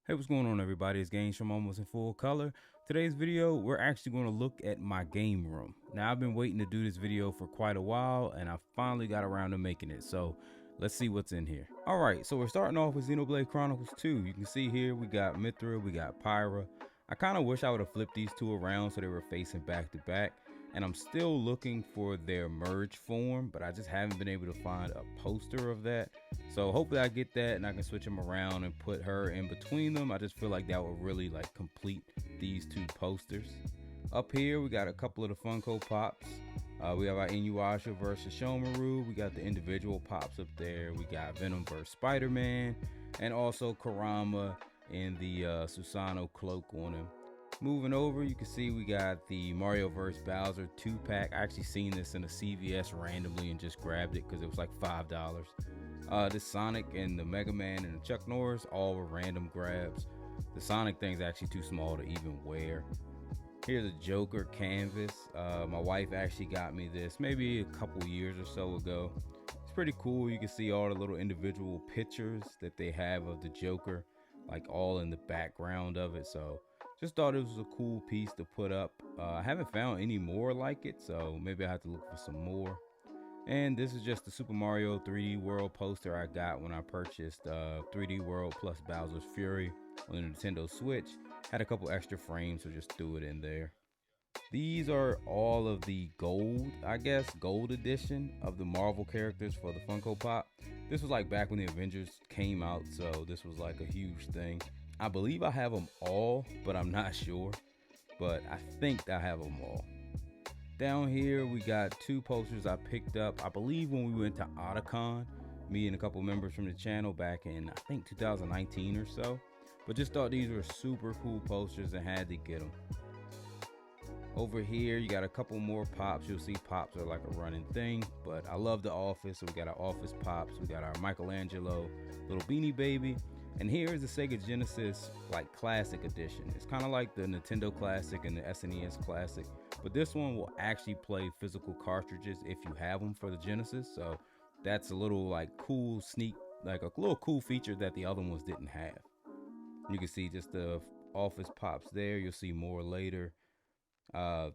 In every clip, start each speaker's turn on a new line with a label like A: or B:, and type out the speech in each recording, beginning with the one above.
A: Hey, what's going on, everybody? It's Games from Almost in Full Color. Today's video, we're actually going to look at my game room. Now, I've been waiting to do this video for quite a while, and I finally got around to making it. So, let's see what's in here. All right, so we're starting off with Xenoblade Chronicles 2. You can see here we got Mythra, we got Pyra. I kind of wish I would have flipped these two around so they were facing back to back. And I'm still looking for their merge form, but I just haven't been able to find a poster of that. So hopefully I get that and I can switch them around and put her in between them. I just feel like that would really complete these two posters. Up here we got a couple of the Funko Pops. We have our Inuyasha versus Shomaru. We got the individual pops up there. We got Venom versus Spider-Man, and also Kurama in the Susanoo cloak on him. Moving over, you can see we got the Mario vs. Bowser 2-pack. I actually seen this in a CVS randomly and just grabbed it because it was like $5. This Sonic and the Mega Man and the Chuck Norris, all were random grabs. The Sonic thing's actually too small to even wear. Here's a Joker canvas. My wife actually got me this maybe a couple years or so ago. It's pretty cool. You can see all the little individual pictures that they have of the Joker, like all in the background of it. So just thought it was a cool piece to put up. I haven't found any more like it, so maybe I have to look for some more. And this is just the Super Mario 3D World poster I got when I purchased 3D World plus Bowser's Fury on the Nintendo Switch. Had a couple extra frames, so just threw it in there. These are all of the gold, I guess, gold edition of the Marvel characters for the Funko Pop. This was like back when the Avengers came out, so this was like a huge thing. I believe I have them all, but I'm not sure. But I think I have them all. Down here, we got two posters I picked up, I believe when we went to Otakon, me and a couple members from the channel back in, I think 2019 or so. But just thought these were super cool posters and had to get them. Over here, you got a couple more pops. You'll see pops are like a running thing, but I love the Office, so we got our Office pops. We got our Michelangelo little Beanie Baby. And here is the Sega Genesis Classic Edition. It's kind of like the Nintendo Classic and the SNES Classic, but this one will actually play physical cartridges if you have them for the Genesis. So that's a little cool sneak, a little cool feature that the other ones didn't have. You can see just the Office pops there. You'll see more later.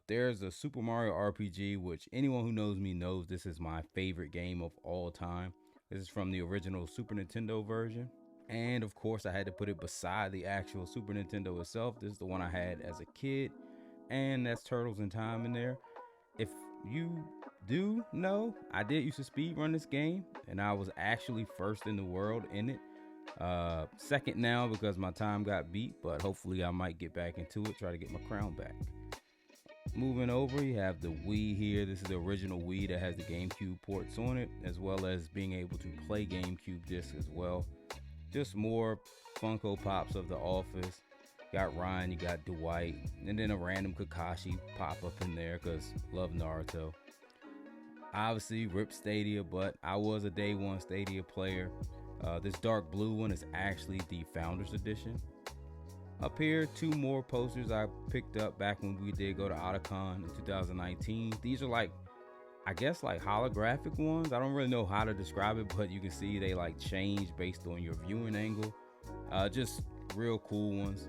A: There's a Super Mario RPG, which anyone who knows me knows this is my favorite game of all time. This is from the original Super Nintendo version. And of course, I had to put it beside the actual Super Nintendo itself. This is the one I had as a kid. And that's Turtles in Time in there. If you do know, I did used to speed run this game, and I was actually first in the world in it. Second now because my time got beat, but hopefully I might get back into it, try to get my crown back. Moving over, you have the Wii here. This is the original Wii that has the GameCube ports on it, as well as being able to play GameCube discs as well. Just more Funko Pops of The Office. Got Ryan, you got Dwight, and then a random Kakashi pop up in there because love Naruto. Obviously, RIP Stadia, but I was a day one Stadia player. This dark blue one is actually the Founders Edition. Up here, two more posters I picked up back when we did go to Otakon in 2019. These are I guess holographic ones. I don't really know how to describe it, but you can see they change based on your viewing angle. Just real cool ones.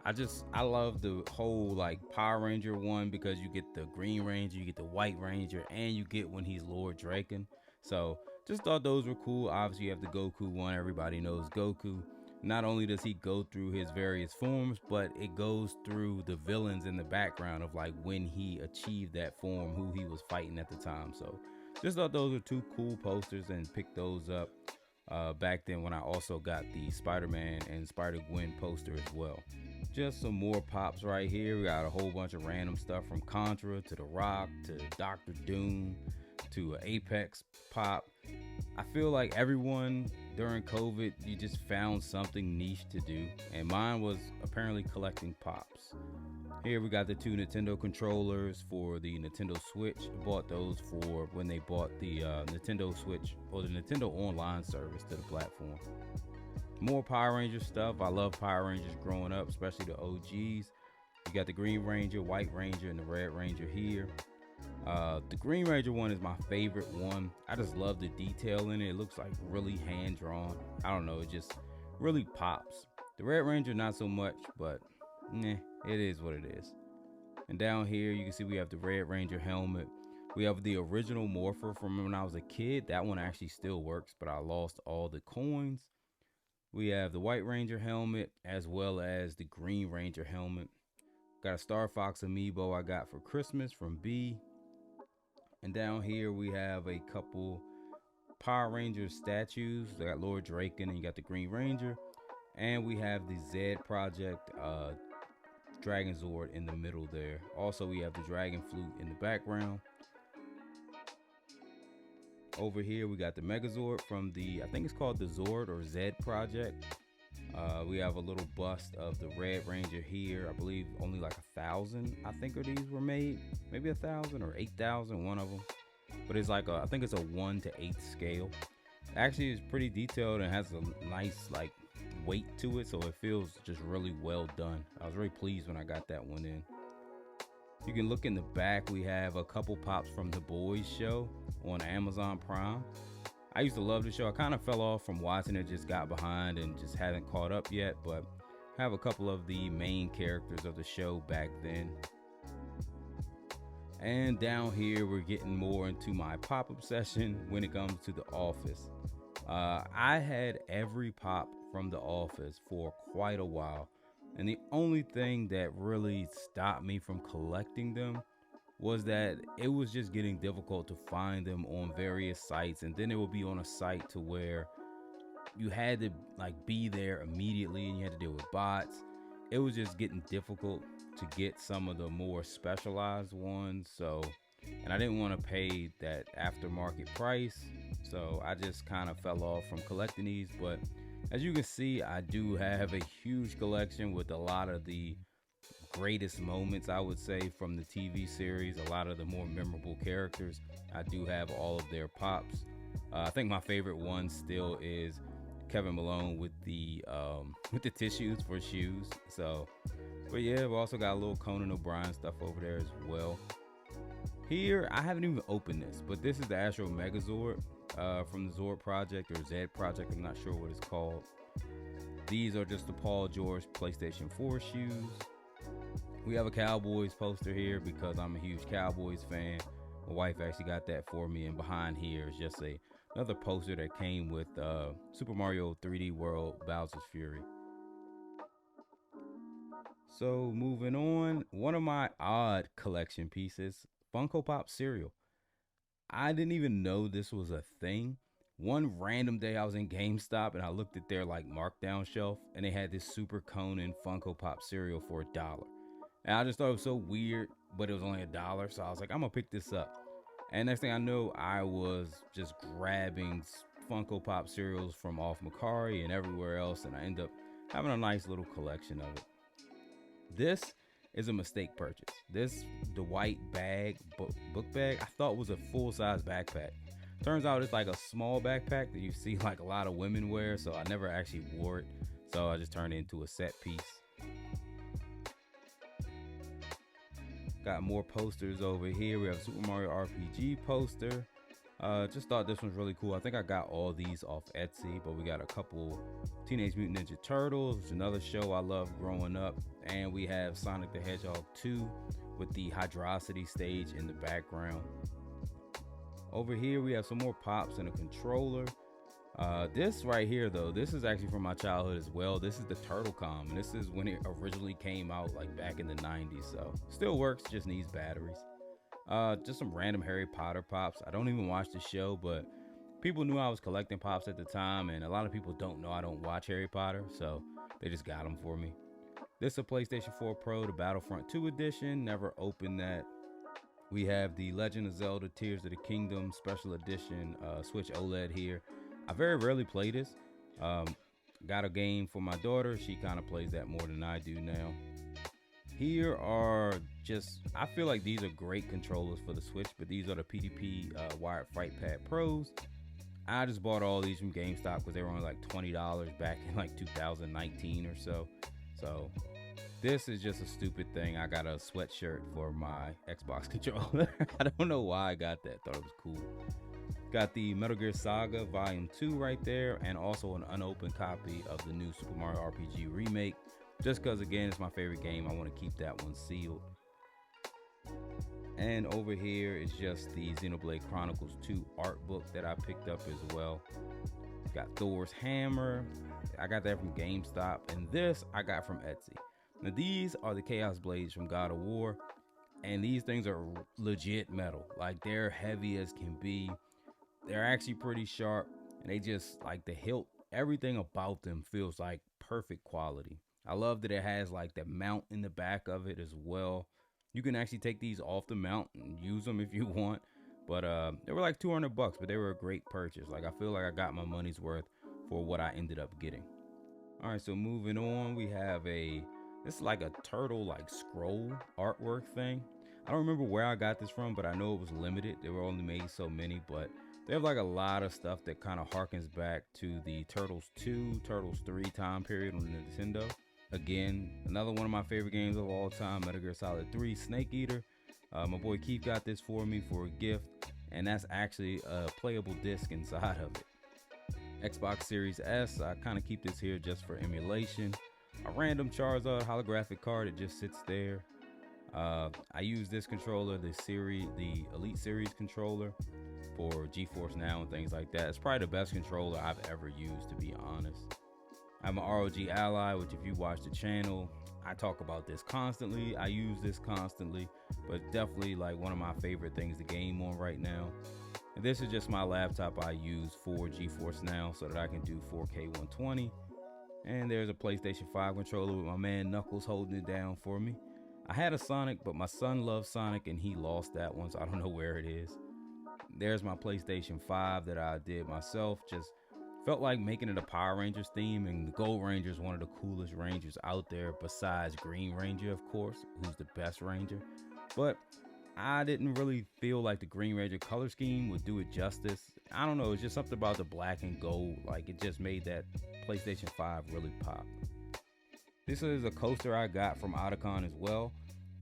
A: I love the whole Power Ranger one because you get the Green Ranger, you get the White Ranger, and you get when he's Lord Draken. So just thought those were cool. Obviously you have the Goku one. Everybody knows Goku. Not only does he go through his various forms, but it goes through the villains in the background of when he achieved that form, who he was fighting at the time. So just thought those were two cool posters and picked those up back then when I also got the Spider-Man and Spider-Gwen poster as well. Just some more pops right here. We got a whole bunch of random stuff from Contra to The Rock to Doctor Doom to Apex pop. I feel like everyone during COVID, you just found something niche to do, and mine was apparently collecting pops. Here we got the two Nintendo controllers for the Nintendo Switch. I bought those for when they bought the Nintendo Switch or the Nintendo Online service to the platform. More Power Rangers stuff. I love Power Rangers growing up, especially the OGs. You got the Green Ranger, White Ranger, and the Red Ranger here. The Green Ranger one is my favorite one. I just love the detail in it. It looks like really hand drawn. I don't know, it just really pops. The Red Ranger, not so much, but it is what it is. And down here, you can see we have the Red Ranger helmet. We have the original Morpher from when I was a kid. That one actually still works, but I lost all the coins. We have the White Ranger helmet as well as the Green Ranger helmet. Got a Star Fox amiibo I got for Christmas from B. And down here we have a couple Power Ranger statues. They got Lord Draken and you got the Green Ranger. And we have the Zed Project Dragon Zord in the middle there. Also, we have the Dragon Flute in the background. Over here, we got the Megazord from the, I think it's called the Zord or Zed Project. We have a little bust of the Red Ranger here. I believe only like 1,000, I think, of these were made. Maybe 1,000 or 8,000, one of them. But it's like I think it's a 1:8 scale. Actually, it's pretty detailed and has a nice like weight to it, so it feels just really well done. I was really pleased when I got that one in. You can look in the back. We have a couple pops from The Boys show on Amazon Prime. I used to love the show. I kind of fell off from watching it, just got behind and just haven't caught up yet, but I have a couple of the main characters of the show back then. And down here, we're getting more into my pop obsession when it comes to The Office. I had every pop from The Office for quite a while, and the only thing that really stopped me from collecting them was that it was just getting difficult to find them on various sites, and then it would be on a site to where you had to like be there immediately and you had to deal with bots. It was just getting difficult to get some of the more specialized ones, and I didn't want to pay that aftermarket price, so I just kind of fell off from collecting these. But as you can see, I do have a huge collection with a lot of the greatest moments, I would say, from the TV series. A lot of the more memorable characters, I do have all of their pops. I think my favorite one still is Kevin Malone with the tissues for shoes. So, but yeah, we've also got a little Conan O'Brien stuff over there as well. Here, I haven't even opened this, but this is the Astro Megazord from the Zord Project or Zed Project. I'm not sure what it's called. These are just the Paul George PlayStation 4 shoes. We have a Cowboys poster here because I'm a huge Cowboys fan. My wife actually got that for me, and behind here is just another poster that came with Super Mario 3D World Bowser's Fury. So moving on, one of my odd collection pieces, Funko Pop cereal. I didn't even know this was a thing. One random day I was in GameStop and I looked at their like markdown shelf and they had this Super Conan Funko Pop cereal for $1. And I just thought it was so weird, but it was only $1. So I was like, I'm gonna pick this up. And next thing I know, I was just grabbing Funko Pop cereals from off Macari and everywhere else. And I ended up having a nice little collection of it. This is a mistake purchase. The white bag, book bag, I thought was a full-size backpack. Turns out it's like a small backpack that you see like a lot of women wear, so I never actually wore it. So I just turned it into a set piece. Got more posters over here. We have a Super Mario RPG poster. Just thought this one's really cool. I think I got all these off Etsy, but we got a couple Teenage Mutant Ninja Turtles, which is another show I loved growing up. And we have Sonic the Hedgehog 2 with the Hydrocity stage in the background. Over here, we have some more pops and a controller. This right here, though, this is actually from my childhood as well. This is the TurtleCom, and this is when it originally came out, like back in the 90s. So still works, just needs batteries. Just some random Harry Potter pops. I don't even watch the show, but people knew I was collecting pops at the time, and a lot of people don't know I don't watch Harry Potter, so they just got them for me. This is a PlayStation 4 Pro, the Battlefront 2 edition. Never opened that. We have the Legend of Zelda Tears of the Kingdom Special Edition Switch OLED here. I very rarely play this. Got a game for my daughter. She kind of plays that more than I do now. Here are just, I feel like these are great controllers for the Switch, but these are the PDP Wired Fight Pad Pros. I just bought all these from GameStop because they were only like $20 back in like 2019 or so. So this is just a stupid thing. I got a sweatshirt for my Xbox controller. I don't know why I got that. Thought it was cool. Got the Metal Gear Saga Volume 2 right there, and also an unopened copy of the new Super Mario RPG remake. Just because, again, it's my favorite game, I want to keep that one sealed. And over here is just the Xenoblade Chronicles 2 art book that I picked up as well. Got Thor's hammer. I got that from GameStop, and this I got from Etsy. Now these are the Chaos Blades from God of War, and these things are legit metal. Like, they're heavy as can be. They're actually pretty sharp, and they just, like, the hilt, everything about them feels like perfect quality. I love that it has like the mount in the back of it as well. You can actually take these off the mount and use them if you want. But they were like $200, but they were a great purchase. Like, I feel like I got my money's worth for what I ended up getting. All right, so moving on, we have this is like a turtle like scroll artwork thing. I don't remember where I got this from, but I know it was limited. They were only made so many, but they have like a lot of stuff that kind of harkens back to the Turtles 2, Turtles 3 time period on Nintendo. Again, another one of my favorite games of all time, Metal Gear Solid 3 Snake Eater. My boy Keith got this for me for a gift, and that's actually a playable disc inside of it. Xbox Series S, I kind of keep this here just for emulation. A random Charizard holographic card, it just sits there. I use this controller, the Elite Series controller, for GeForce Now and things like that. It's probably the best controller I've ever used, to be honest. I'm an ROG Ally, which if you watch the channel, I talk about this constantly. I use this constantly, but definitely like one of my favorite things to game on right now. And this is just my laptop I use for GeForce Now so that I can do 4K 120. And there's a PlayStation 5 controller with my man Knuckles holding it down for me. I had a Sonic, but my son loves Sonic and he lost that one, so I don't know where it is. There's my PlayStation 5 that I did myself. Just felt like making it a Power Rangers theme, and the Gold Ranger is one of the coolest Rangers out there besides Green Ranger, of course, who's the best Ranger. But I didn't really feel like the Green Ranger color scheme would do it justice. I don't know, it's just something about the black and gold, like it just made that PlayStation 5 really pop. This is a coaster I got from Otakon as well.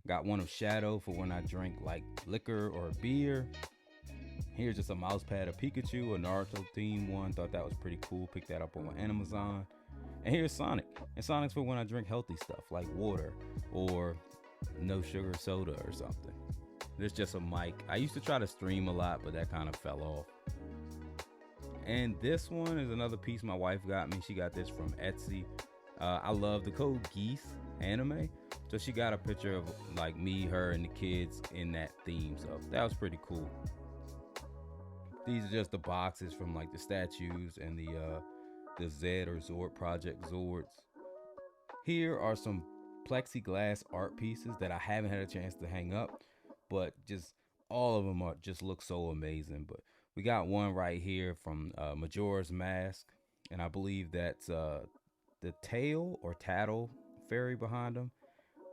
A: Got one of Shadow for when I drink like liquor or beer. Here's just a mouse pad of Pikachu, a Naruto theme one. Thought that was pretty cool. Picked that up on Amazon. And here's Sonic. And Sonic's for when I drink healthy stuff like water or no sugar soda or something. There's just a mic. I used to try to stream a lot, but that kind of fell off. And this one is another piece my wife got me. She got this from Etsy. I love the Code Geass anime. So she got a picture of like me, her, and the kids in that theme. So that was pretty cool. These are just the boxes from like the statues and the Zed or Zord Project Zords. Here are some plexiglass art pieces that I haven't had a chance to hang up, but just all of them are just look so amazing. But we got one right here from Majora's Mask, and I believe that's the Tail or Tattle fairy behind them.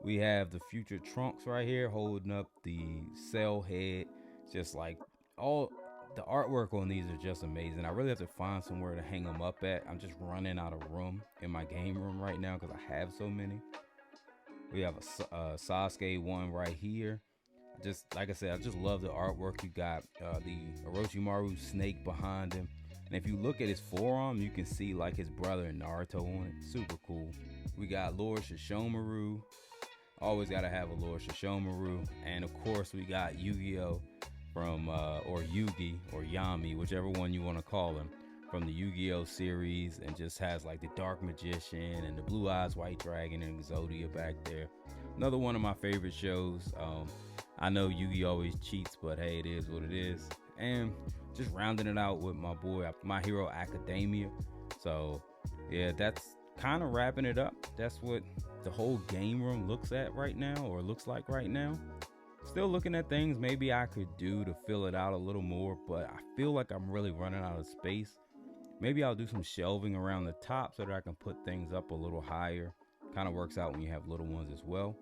A: We have the future Trunks right here holding up the Cell head. Just like all the artwork on these are just amazing. I really have to find somewhere to hang them up at. I'm just running out of room in my game room right now because I have so many. We have a Sasuke one right here. Just like I said, I just love the artwork. You got the Orochimaru snake behind him. And if you look at his forearm, you can see like his brother Naruto on it. Super cool. We got Lord Shishomaru. Always got to have a Lord Shishomaru. And of course, we got Yu-Gi-Oh! From, or Yugi, or Yami, whichever one you want to call him, from the Yu-Gi-Oh! Series, and just has like the Dark Magician and the Blue Eyes White Dragon and Exodia back there. Another one of my favorite shows. I know Yugi always cheats, but hey, it is what it is. And just rounding it out with my boy, My Hero Academia. So yeah, that's kind of wrapping it up. That's what the whole game room looks like right now. Still looking at things maybe I could do to fill it out a little more, but I feel like I'm really running out of space. Maybe I'll do some shelving around the top so that I can put things up a little higher. Kind of works out when you have little ones as well.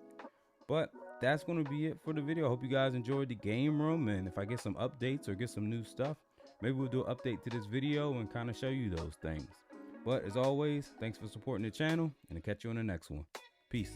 A: But that's going to be it for the video. I hope you guys enjoyed the game room, and if I get some updates or get some new stuff, maybe we'll do an update to this video and kind of show you those things. But as always, thanks for supporting the channel, and I'll catch you on the next one. Peace.